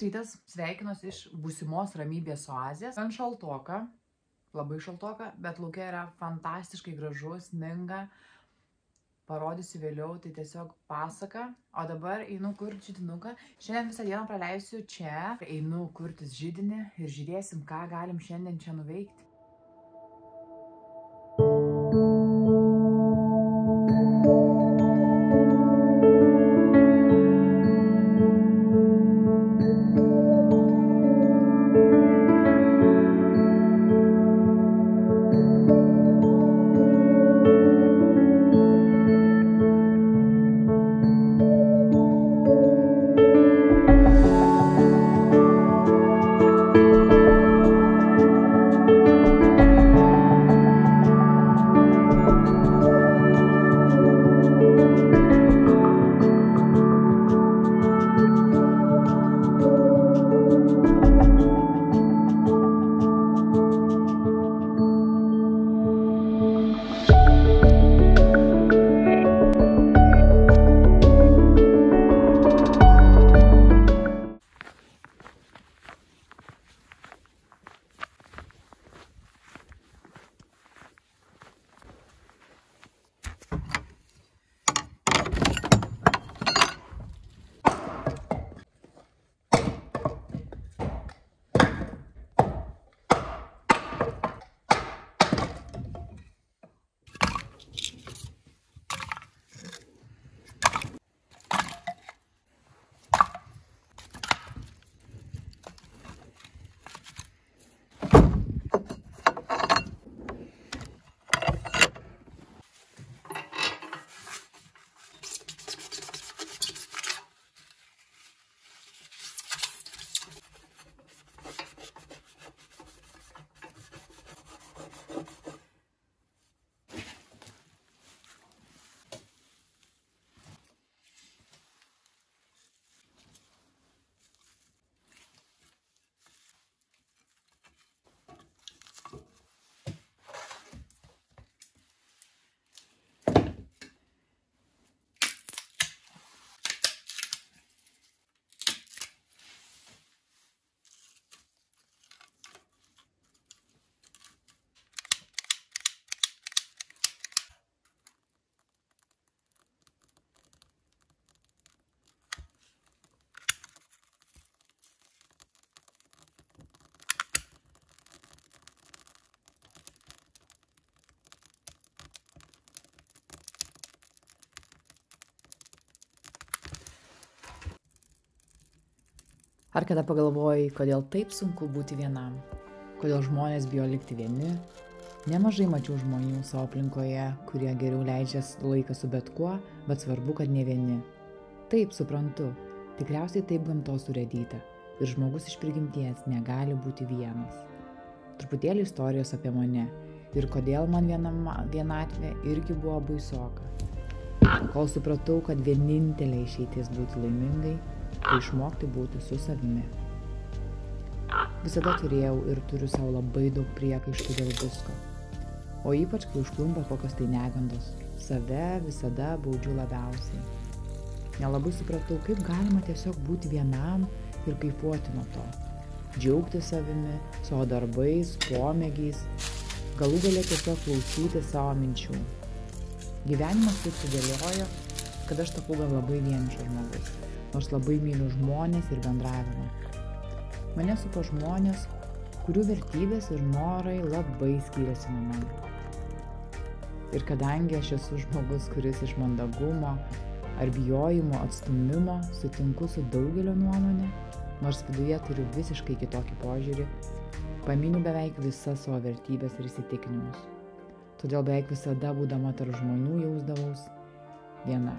rytas, sveikinuosi iš būsimos ramybės oazės. Gan šaltoka, labai šaltoka, bet lauke yra fantastiškai gražu, sninga. Parodysiu vėliau, tai tiesiog pasaka. O dabar einu kurti židinuką. Šiandien visą dieną praleisiu čia. Einu kurtis židinį ir žiūrėsim, ką galim šiandien čia nuveikti. Ar kada pagalvojai, kodėl taip sunku būti vienam? Kodėl žmonės bijo likti vieni? Nemažai mačiau žmonių savo aplinkoje, kurie geriau leidžia laiką su bet kuo, bet svarbu, kad ne vieni. Taip, suprantu, tikriausiai taip gamtos surėdyta ir žmogus iš prigimties negali būti vienas. Truputėlį istorijos apie mane ir kodėl man vienatvė irgi buvo baisoka. Kol supratau, kad vienintelė išeitis būti laimingai, tai išmokti būti su savimi. Visada turėjau ir turiu savo labai daug priekaištų dėl visko. O ypač, kai užklumpa kokios tai negandos. Save visada baudžiu labiausiai. Nelabai supratau, kaip galima tiesiog būti vienam ir kaifuoti nuo to. Džiaugti savimi, savo darbais, pomėgiais. Galų gale tiesiog klausyti savo minčių. Gyvenimas taip sudėliojo, kad aš tapau gal labai vienišas žmogus. Nors labai myliu žmonės ir bendravimą. Mane supo žmonės, kurių vertybės ir norai labai skiriasi nuo mano. Ir kadangi aš esu žmogus, kuris iš mandagumo ar bijojimo atstūmimo sutinku su daugelio nuomonė, nors viduje turiu visiškai kitokį požiūrį, paminiu beveik visas savo vertybės ir įsitikinimus. Todėl beveik visada būdama tarp žmonių jausdavaus viena.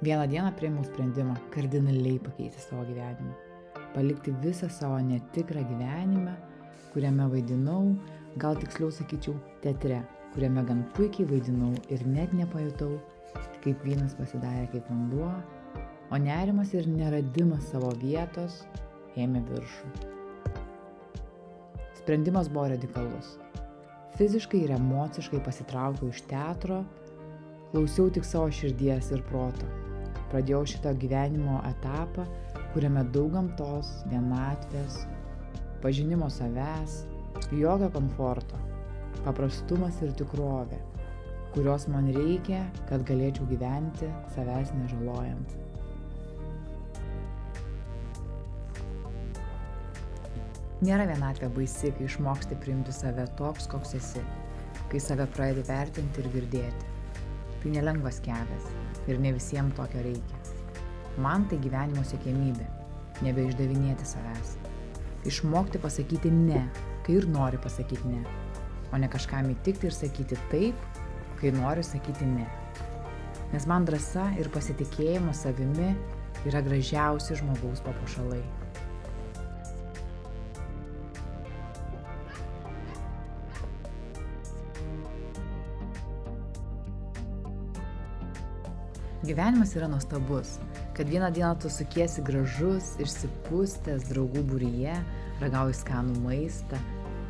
Vieną dieną priėmiau sprendimą kardinaliai pakeisti savo gyvenimą. Palikti visą savo netikrą gyvenimą, kuriame vaidinau, gal tiksliau sakyčiau, teatre, kuriame gan puikiai vaidinau ir net nepajutau, kaip vynas pasidarė kaip vanduo, o nerimas ir neradimas savo vietos ėmė viršų. Sprendimas buvo radikalus. Fiziškai ir emociškai pasitraukiau iš teatro, klausiau tik savo širdies ir proto. pradėjau šitą gyvenimo etapą, kuriame daug gamtos, vienatvės, pažinimo savęs, jokio komforto, paprastumas ir tikrovė, kurios man reikia, kad galėčiau gyventi savęs nežalojant. Nėra vienatvė baisi, kai išmoksti priimti save toks, koks esi, kai save pradedi vertinti ir girdėti. Tai nelengvas kelias ir ne visiems tokio reikia. Man tai gyvenimo siekiamybė, nebeišdavinėti savęs. Išmokti pasakyti ne, kai ir nori pasakyti ne, o ne kažkam įtikti ir sakyti taip, kai nori sakyti ne. Nes man drąsa ir pasitikėjimas savimi yra gražiausi žmogaus papuošalai. Gyvenimas yra nuostabus, kad vieną dieną tu sukiesi gražus, išsipustęs draugų būryje, ragauji skanų maistą,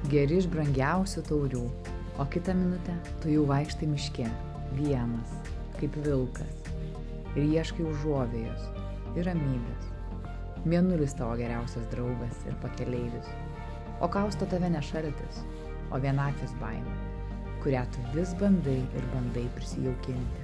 geri iš brangiausių taurių, o kitą minutę tu jau vaikštai miške, vienas, kaip vilkas, ir ieškai užuovėjos ir ramybės. Mėnulis tavo geriausias draugas ir pakeleivis, o kausto tave ne šaltis, o vienatvės baimė, kurią tu vis bandai ir bandai prisijaukinti.